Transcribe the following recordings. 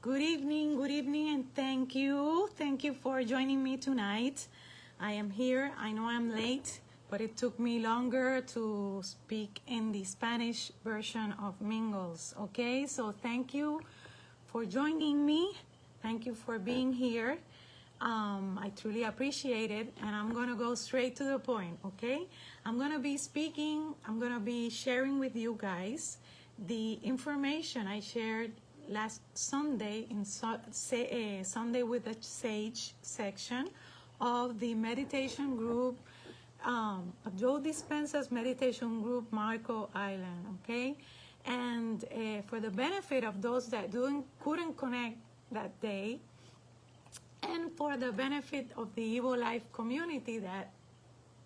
Good evening, and thank you. Thank you for joining me tonight. I am here. I know I'm late, but it took me longer to speak in the Spanish version of Mingles, okay? So thank you for joining me. Thank you for being here. I truly appreciate it, and I'm going to go straight to the point, okay? I'm going to be sharing with you guys the information I shared last Sunday in Sunday with the Sage section of the meditation group, Joe Dispenza's meditation group, Marco Island, okay? And for the benefit of those that couldn't connect that day, and for the benefit of the Evo Life community that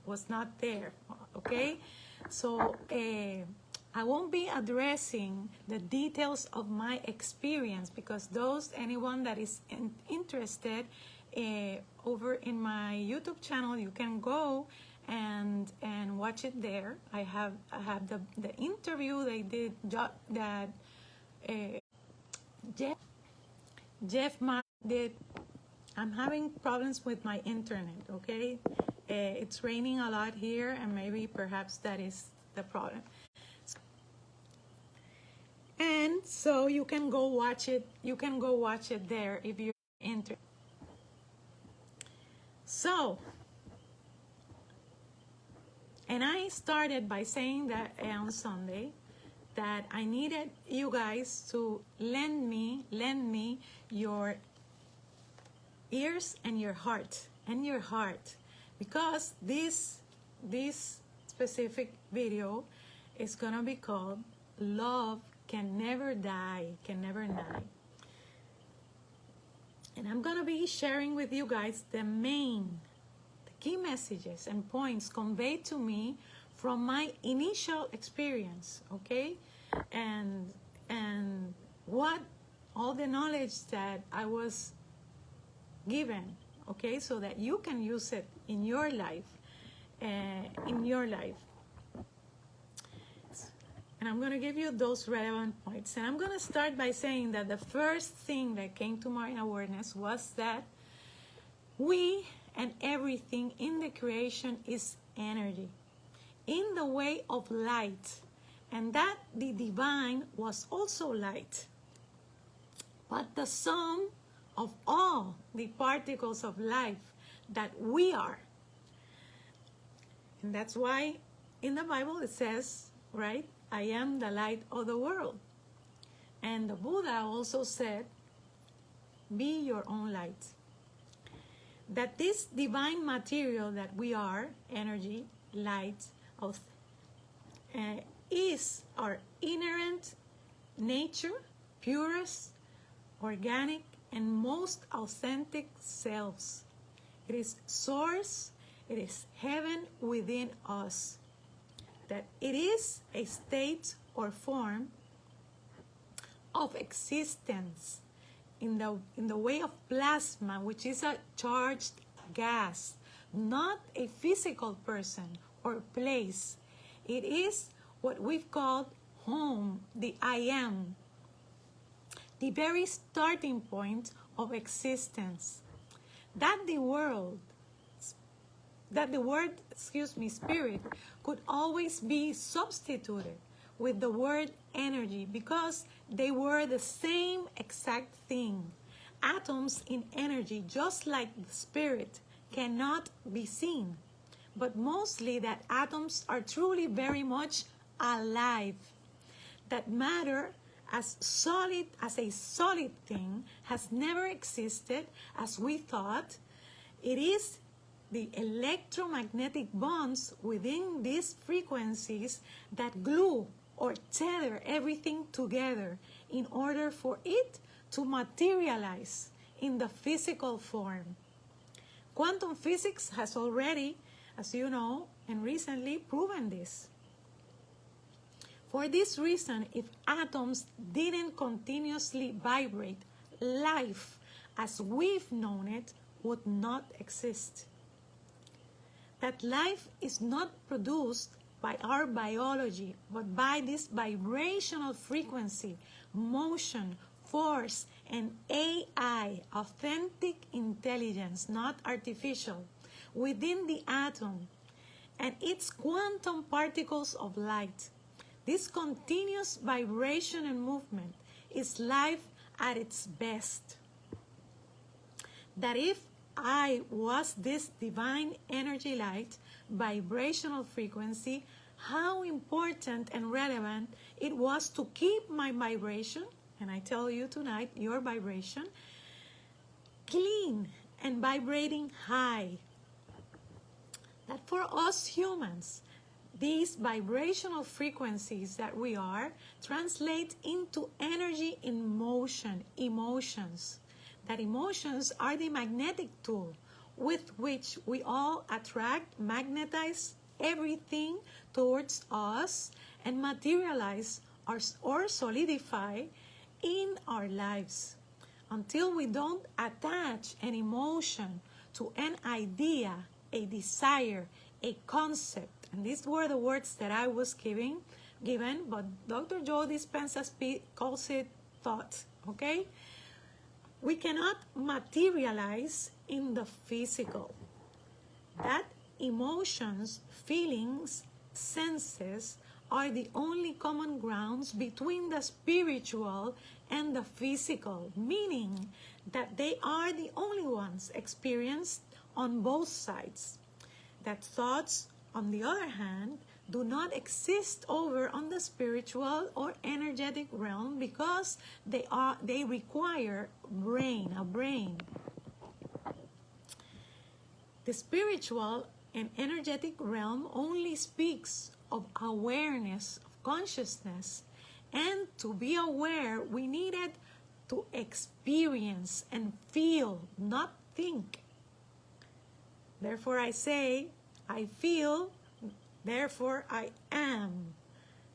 was not there, okay? So I won't be addressing the details of my experience because anyone that is interested over in my YouTube channel, you can go and watch it there. I have the interview they did that Jeff Ma did. I'm having problems with my internet, okay? It's raining a lot here, and maybe perhaps that is the problem. And so you can go watch it. You can go watch it there if you're interested. So, and I started by saying that on Sunday that I needed you guys to lend me your ears and your heart, because this specific video is gonna be called Love Can Never Die. And I'm gonna be sharing with you guys the key messages and points conveyed to me from my initial experience, okay? And what all the knowledge that I was given, okay, so that you can use it in your life, And I'm going to give you those relevant points. And I'm going to start by saying that the first thing that came to my awareness was that we and everything in the creation is energy, in the way of light, and that the divine was also light. But the sum of all the particles of life that we are. And that's why in the Bible it says, right, I am the light of the world. And the Buddha also said, be your own light. That this divine material that we are, energy, light, is our inherent nature, purest, organic, and most authentic selves. It is source, it is heaven within us. That it is a state or form of existence in the way of plasma, which is a charged gas, not a physical person or place. It is what we've called home, the I am, the very starting point of existence. That the word, spirit, could always be substituted with the word energy because they were the same exact thing. Atoms in energy, just like the spirit, cannot be seen, but mostly that atoms are truly very much alive. That matter as a solid thing has never existed as we thought. It is the electromagnetic bonds within these frequencies that glue or tether everything together in order for it to materialize in the physical form. Quantum physics has already, as you know, and recently proven this. For this reason, if atoms didn't continuously vibrate, life as we've known it would not exist. That life is not produced by our biology, but by this vibrational frequency, motion, force, and AI, authentic intelligence, not artificial, within the atom and its quantum particles of light. This continuous vibration and movement is life at its best. That if I was this divine energy light, vibrational frequency, how important and relevant it was to keep my vibration, and I tell you tonight, your vibration, clean and vibrating high. That for us humans, these vibrational frequencies that we are translate into energy in motion, emotions. That emotions are the magnetic tool with which we all attract, magnetize everything towards us and materialize or solidify in our lives. Until we don't attach an emotion to an idea, a desire, a concept, and these were the words that I was given, but Dr. Joe Dispenza calls it thought, okay? We cannot materialize in the physical. That emotions, feelings, senses are the only common grounds between the spiritual and the physical, meaning that they are the only ones experienced on both sides. That thoughts, on the other hand, do not exist over on the spiritual or energetic realm because they require a brain. The spiritual and energetic realm only speaks of awareness, of consciousness, and to be aware we needed to experience and feel, not think. Therefore I say, I feel, therefore I am.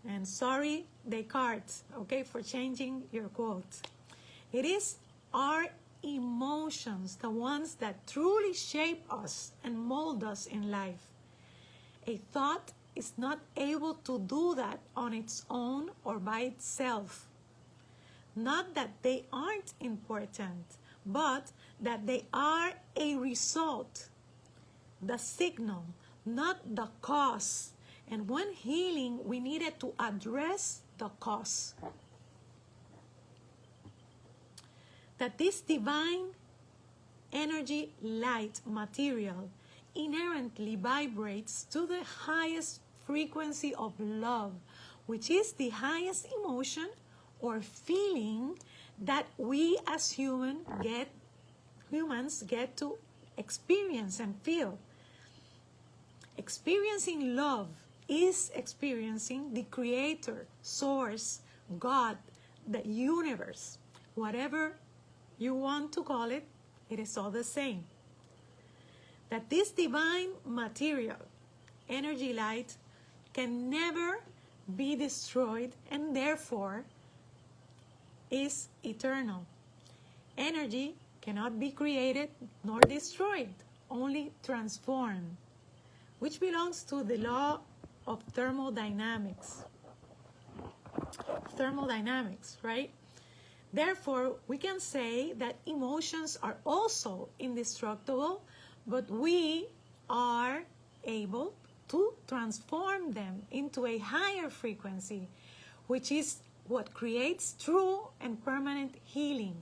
And sorry, Descartes, okay, for changing your quote. It is our emotions, the ones that truly shape us and mold us in life. A thought is not able to do that on its own or by itself. Not that they aren't important, but that they are a result, the signal, not the cause. And when healing, we needed to address the cause. That this divine energy, light, material, inherently vibrates to the highest frequency of love, which is the highest emotion or feeling that we as humans get to experience and feel. Experiencing love is experiencing the Creator, Source, God, the universe. Whatever you want to call it, it is all the same. That this divine material, energy light, can never be destroyed and therefore is eternal. Energy cannot be created nor destroyed, only transformed, which belongs to the law of thermodynamics. Thermodynamics, right? Therefore, we can say that emotions are also indestructible, but we are able to transform them into a higher frequency, which is what creates true and permanent healing.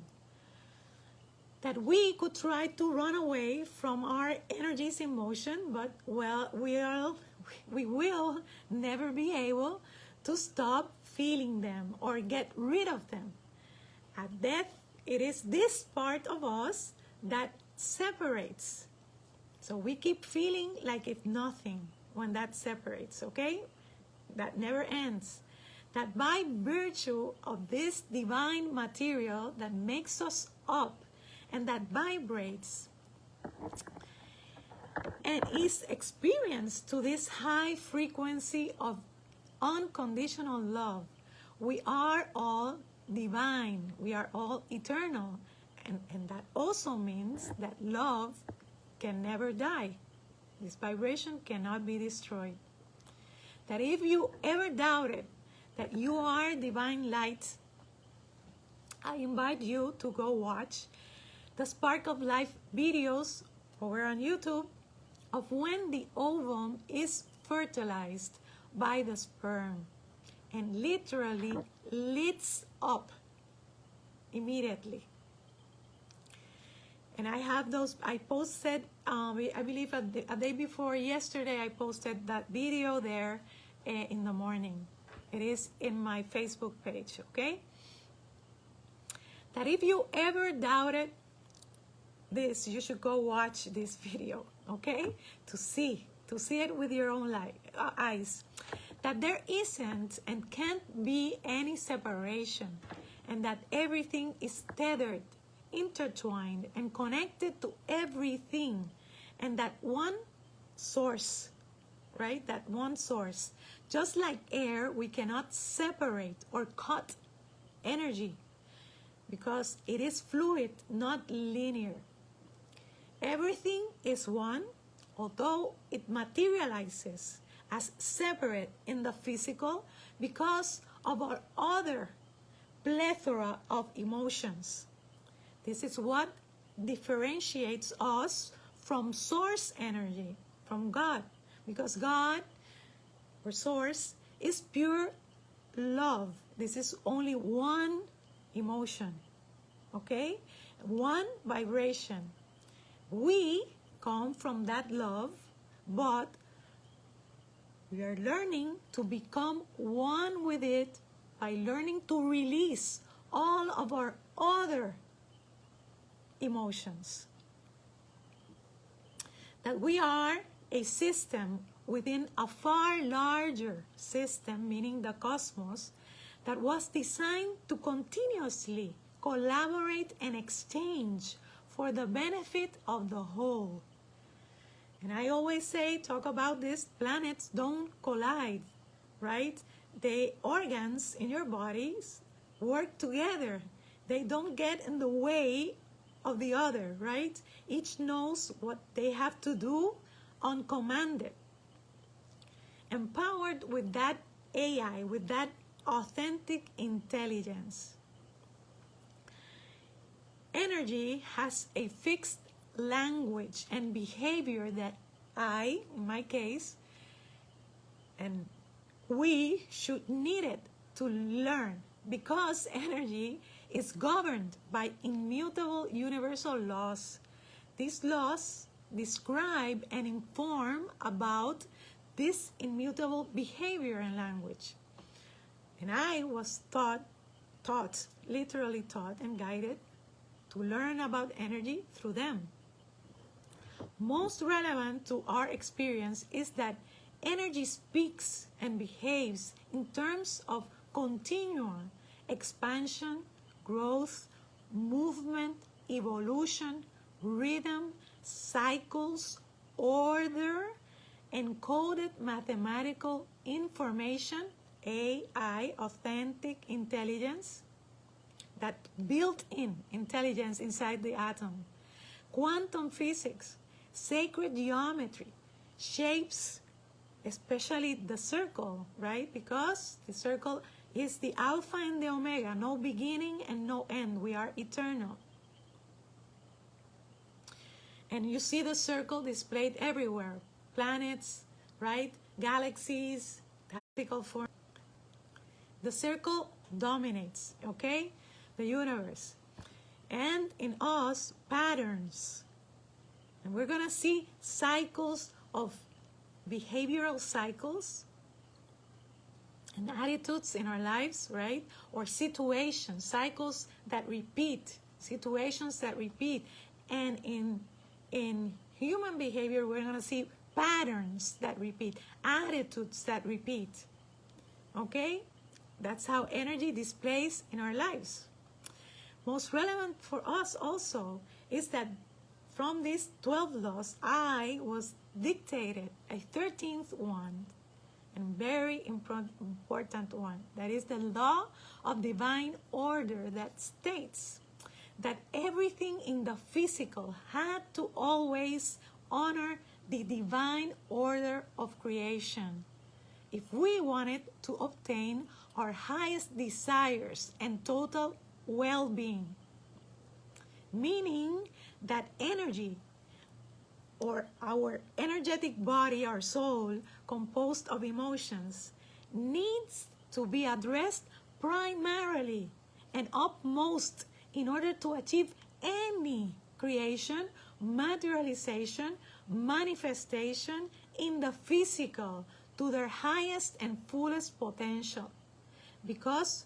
That we could try to run away from our energies in motion, but well, we will never be able to stop feeling them or get rid of them. At death, it is this part of us that separates. So we keep feeling like it's nothing when that separates, okay? That never ends. That by virtue of this divine material that makes us up and that vibrates and is experienced to this high frequency of unconditional love, we are all divine, we are all eternal, and that also means that love can never die. This vibration cannot be destroyed. That if you ever doubted that you are divine light, I invite you to go watch the Spark of Life videos over on YouTube of when the ovum is fertilized by the sperm and literally lights up immediately. And I have those, I posted, I believe a day before yesterday, I posted that video there in the morning. It is in my Facebook page, okay? That if you ever doubted this, you should go watch this video, okay? To see it with your own eyes. That there isn't and can't be any separation, and that everything is tethered, intertwined, and connected to everything, and that one source, right? That one source. Just like air, we cannot separate or cut energy because it is fluid, not linear. Everything is one, although it materializes as separate in the physical because of our other plethora of emotions. This is what differentiates us from source energy, from God, because God, or source, is pure love. This is only one emotion, okay? One vibration. We come from that love, but we are learning to become one with it by learning to release all of our other emotions. That we are a system within a far larger system, meaning the cosmos, that was designed to continuously collaborate and exchange for the benefit of the whole. And I always say, talk about this, planets don't collide, right? The organs in your bodies work together. They don't get in the way of the other, right? Each knows what they have to do uncommanded. Empowered with that AI, with that authentic intelligence. Energy has a fixed language and behavior that I, in my case, and we should need it to learn, because energy is governed by immutable universal laws. These laws describe and inform about this immutable behavior and language. And I was literally taught and guided to learn about energy through them. Most relevant to our experience is that energy speaks and behaves in terms of continual expansion, growth, movement, evolution, rhythm, cycles, order, encoded mathematical information, AI, authentic intelligence, that built-in intelligence inside the atom, quantum physics, sacred geometry, shapes, especially the circle, right? Because the circle is the alpha and the omega, no beginning and no end. We are eternal. And you see the circle displayed everywhere. Planets, right? Galaxies, tactical form. The circle dominates, okay? The universe. And in us, patterns. And we're going to see cycles of behavioral cycles and attitudes in our lives, right? Or situations, cycles that repeat, situations that repeat. And in human behavior, we're going to see patterns that repeat, attitudes that repeat. Okay? That's how energy displays in our lives. Most relevant for us also is that from these 12 laws, I was dictated a 13th one, and very important one. That is the law of divine order that states that everything in the physical had to always honor the divine order of creation if we wanted to obtain our highest desires and total well-being, meaning that energy, or our energetic body, our soul, composed of emotions, needs to be addressed primarily and upmost in order to achieve any creation, materialization, manifestation in the physical to their highest and fullest potential. Because,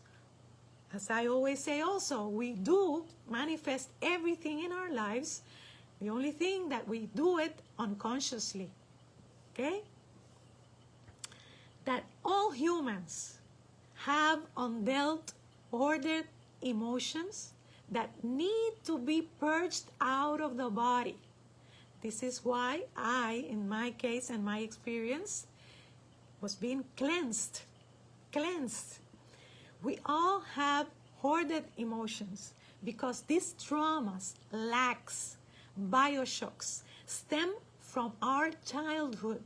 as I always say also, we do manifest everything in our lives. The only thing that we do it unconsciously. Okay? That all humans have undealt, ordered emotions that need to be purged out of the body. This is why I, in my case and my experience, was being cleansed. Cleansed. We all have hoarded emotions because these traumas, lacks, bioshocks stem from our childhood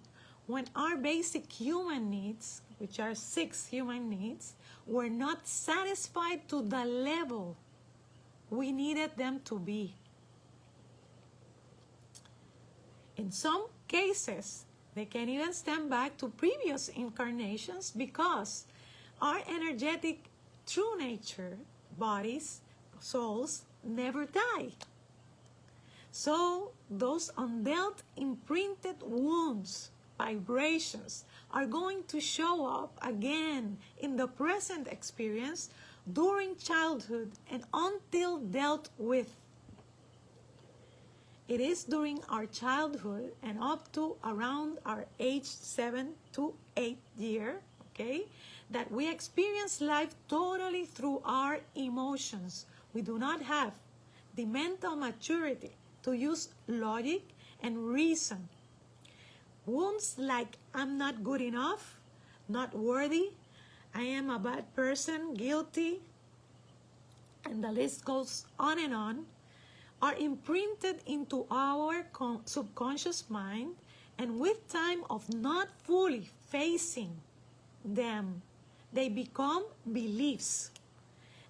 when our basic human needs, which are 6 human needs, were not satisfied to the level we needed them to be. In some cases, they can even stem back to previous incarnations because our energetic true nature, bodies, souls, never die. So those undealt, imprinted wounds, vibrations, are going to show up again in the present experience during childhood and until dealt with. It is during our childhood and up to around our age 7 to 8 year, okay, that we experience life totally through our emotions. We do not have the mental maturity to use logic and reason. Wounds like I'm not good enough, not worthy, I am a bad person, guilty, and the list goes on and on, are imprinted into our subconscious mind, and with time of not fully facing them, they become beliefs.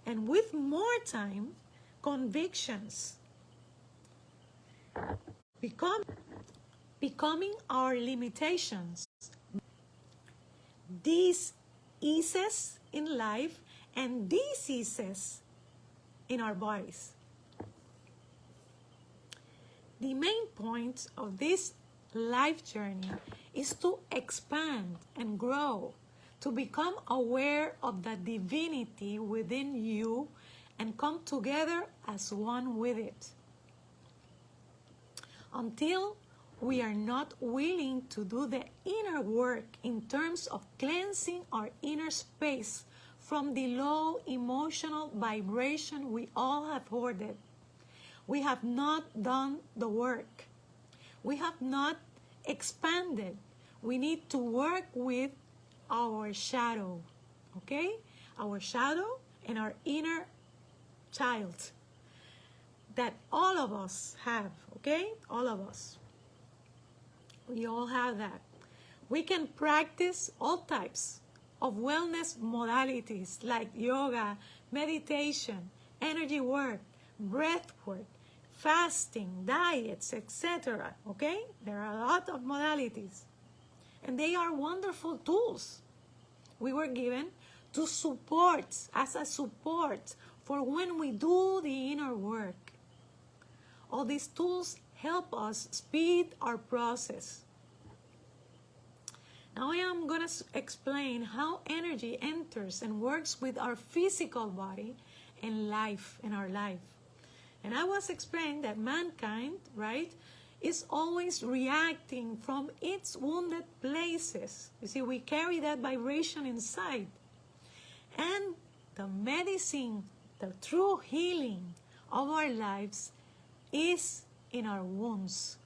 And with more time, convictions becoming our limitations. Diseases in life and diseases in our bodies. The main point of this life journey is to expand and grow, to become aware of the divinity within you and come together as one with it. Until we are not willing to do the inner work in terms of cleansing our inner space from the low emotional vibration we all have hoarded, we have not done the work. We have not expanded. We need to work with our shadow, okay? Our shadow and our inner child that all of us have, okay? All of us. We all have that. We can practice all types of wellness modalities like yoga, meditation, energy work, breath work, fasting, diets, etc. Okay? There are a lot of modalities. And they are wonderful tools we were given to support, as a support for when we do the inner work. All these tools help us speed our process. Now I am going to explain how energy enters and works with our physical body and life, in our life. And I was explaining that mankind, right, is always reacting from its wounded places. You see, we carry that vibration inside. And the medicine, the true healing of our lives is in our wounds.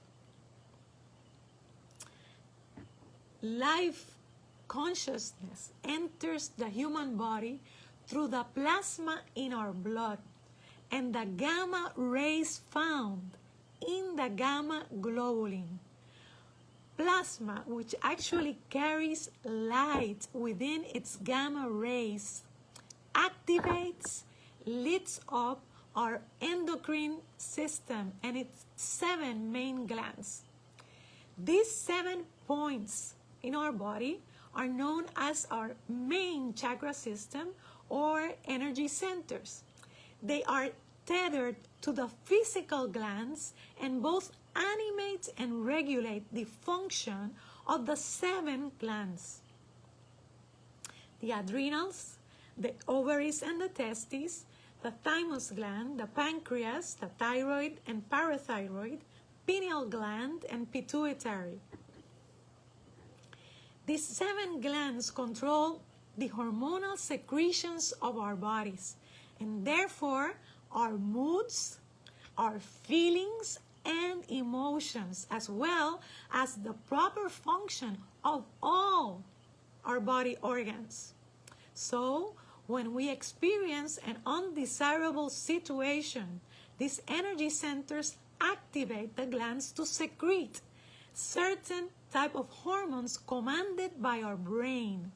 Life consciousness enters the human body through the plasma in our blood and the gamma rays found in the gamma globulin. Plasma, which actually carries light within its gamma rays, activates, leads up our endocrine system and its 7 main glands. These 7 points in our body are known as our main chakra system or energy centers. They are tethered to the physical glands and both animate and regulate the function of the 7 glands. The adrenals, the ovaries and the testes, the thymus gland, the pancreas, the thyroid and parathyroid, pineal gland, and pituitary. These 7 glands control the hormonal secretions of our bodies, and therefore our moods, our feelings, and emotions, as well as the proper function of all our body organs. So, when we experience an undesirable situation, these energy centers activate the glands to secrete certain type of hormones commanded by our brain.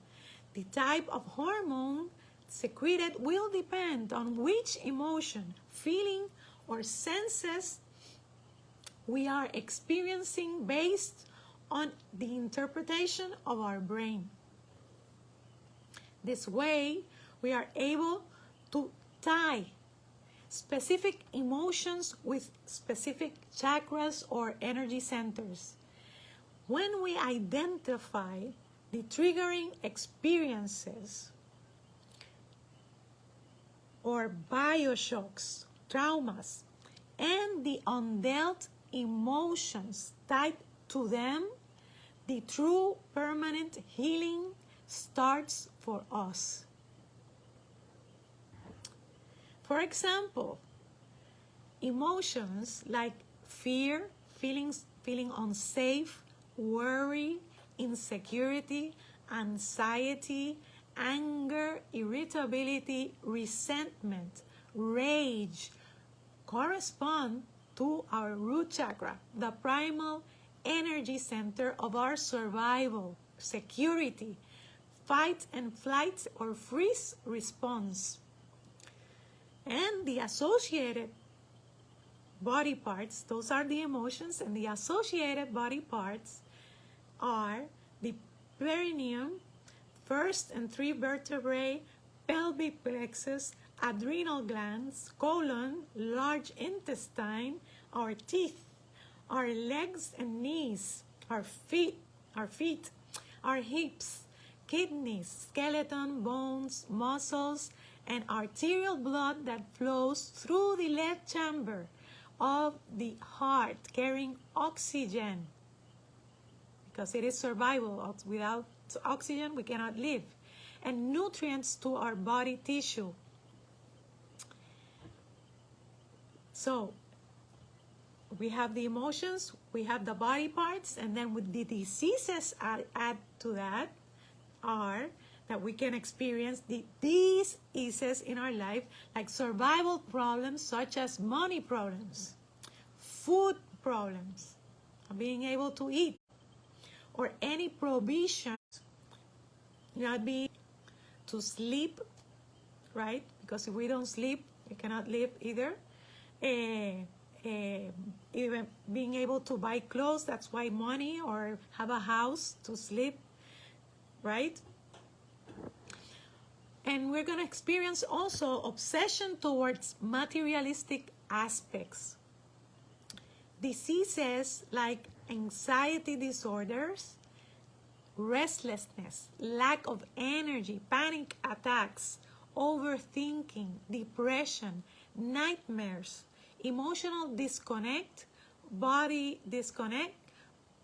The type of hormone secreted will depend on which emotion, feeling, or senses we are experiencing based on the interpretation of our brain. This way, we are able to tie specific emotions with specific chakras or energy centers. When we identify the triggering experiences or bioshocks, traumas, and the undealt emotions tied to them, the true permanent healing starts for us. For example, emotions like fear, feeling unsafe, worry, insecurity, anxiety, anger, irritability, resentment, rage correspond to our root chakra, the primal energy center of our survival, security, fight and flight or freeze response. And the associated body parts, those are the emotions, and the associated body parts are the perineum, first and 3 vertebrae, pelvic plexus, adrenal glands, colon, large intestine, our teeth, our legs and knees, our feet, our hips, kidneys, skeleton, bones, muscles, and arterial blood that flows through the left chamber of the heart, carrying oxygen, because it is survival. Without oxygen, we cannot live, and nutrients to our body tissue. So, we have the emotions, we have the body parts, and then with the diseases add to that are that we can experience these diseases in our life, like survival problems such as money problems, food problems, being able to eat, or any provision, not be to sleep, right? Because if we don't sleep, we cannot live either. Even being able to buy clothes, that's why money, or have a house to sleep, right? And we're going to experience also obsession towards materialistic aspects. Diseases like anxiety disorders, restlessness, lack of energy, panic attacks, overthinking, depression, nightmares, emotional disconnect, body disconnect,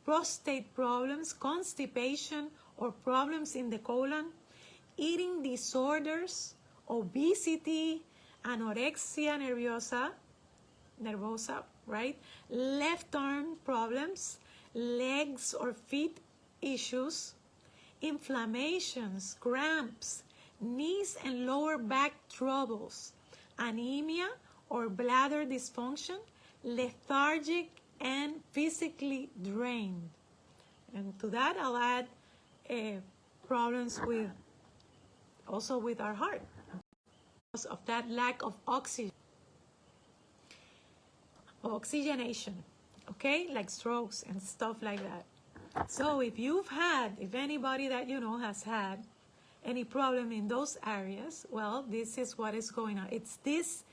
prostate problems, constipation or problems in the colon, eating disorders, obesity, anorexia nervosa, right? Left arm problems, legs or feet issues, inflammations, cramps, knees and lower back troubles, anemia or bladder dysfunction, lethargic and physically drained. And to that, I'll add problems with our heart. of that lack of oxygenation, okay, like strokes and stuff like that. So if anybody that you know has had any problem in those areas, well, this is what is going on. It's this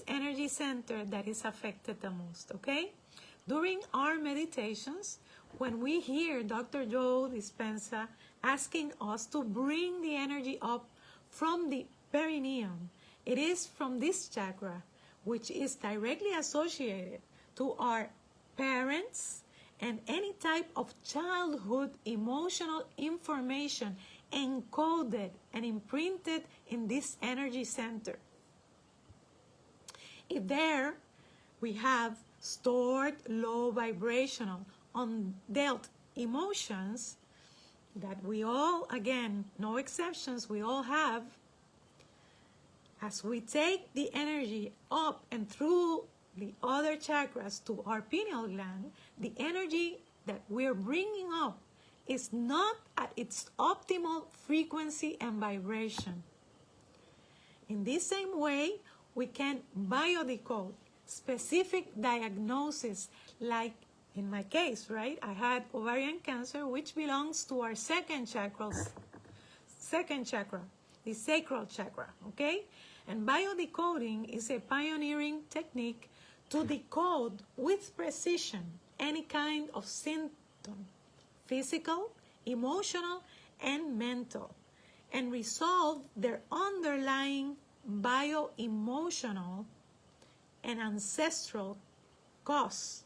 energy center that is affected the most, okay? During our meditations, when we hear Dr. Joe Dispenza asking us to bring the energy up from the perineum, it is from this chakra, which is directly associated to our parents and any type of childhood emotional information encoded and imprinted in this energy center. If there we have stored low vibrational, undealt emotions that we all, again, no exceptions, we all have, as we take the energy up and through the other chakras to our pineal gland, the energy that we're bringing up is not at its optimal frequency and vibration. In this same way, we can biodecode specific diagnosis, like in my case, right? I had ovarian cancer, which belongs to our second chakra, the sacral chakra, okay? And biodecoding is a pioneering technique to decode with precision any kind of symptom, physical, emotional, and mental, and resolve their underlying bio-emotional and ancestral cause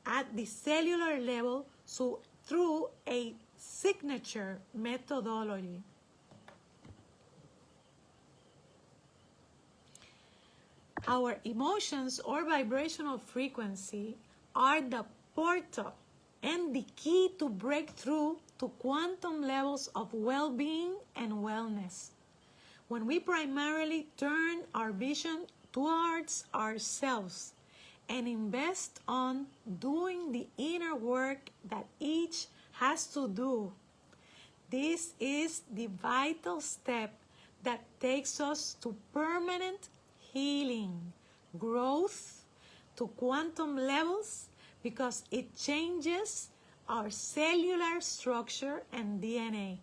at the cellular level, so through a signature methodology. Our emotions or vibrational frequency are the portal and the key to breakthrough to quantum levels of well-being and wellness. When we primarily turn our vision towards ourselves and invest on doing the inner work that each has to do, this is the vital step that takes us to permanent healing, growth, to quantum levels, because it changes our cellular structure and DNA.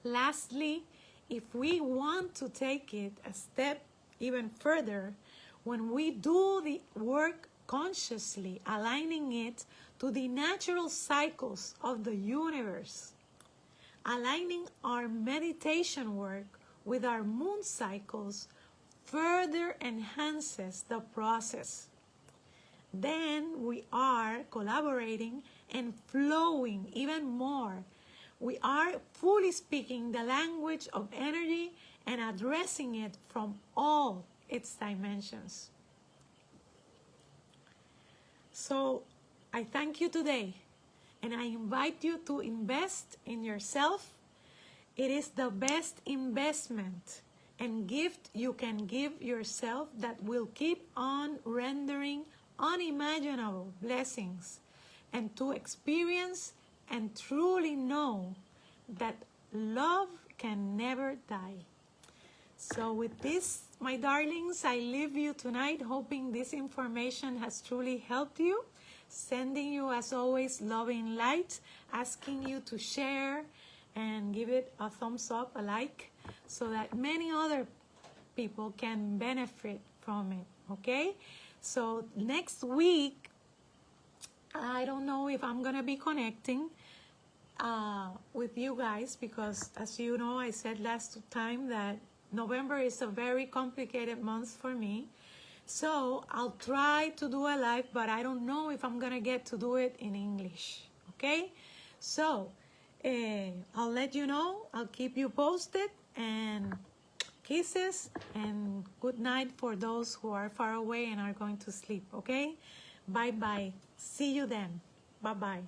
Lastly, if we want to take it a step even further, when we do the work consciously, aligning it to the natural cycles of the universe, aligning our meditation work with our moon cycles further enhances the process. Then we are collaborating and flowing even more. We are fully speaking the language of energy and addressing it from all its dimensions. So I thank you today, and I invite you to invest in yourself. It is the best investment and gift you can give yourself that will keep on rendering unimaginable blessings, and to experience and truly know that love can never die. So with this, my darlings, I leave you tonight hoping this information has truly helped you, sending you, as always, loving light, asking you to share and give it a thumbs up, a like, so that many other people can benefit from it, okay? So next week, I don't know if I'm gonna be connecting with you guys, because as you know, I said last time that November is a very complicated month for me. So I'll try to do a live, but I don't know if I'm gonna get to do it in English, okay? So I'll let you know, I'll keep you posted, and kisses and good night for those who are far away and are going to sleep, okay? Bye-bye. See you then. Bye-bye.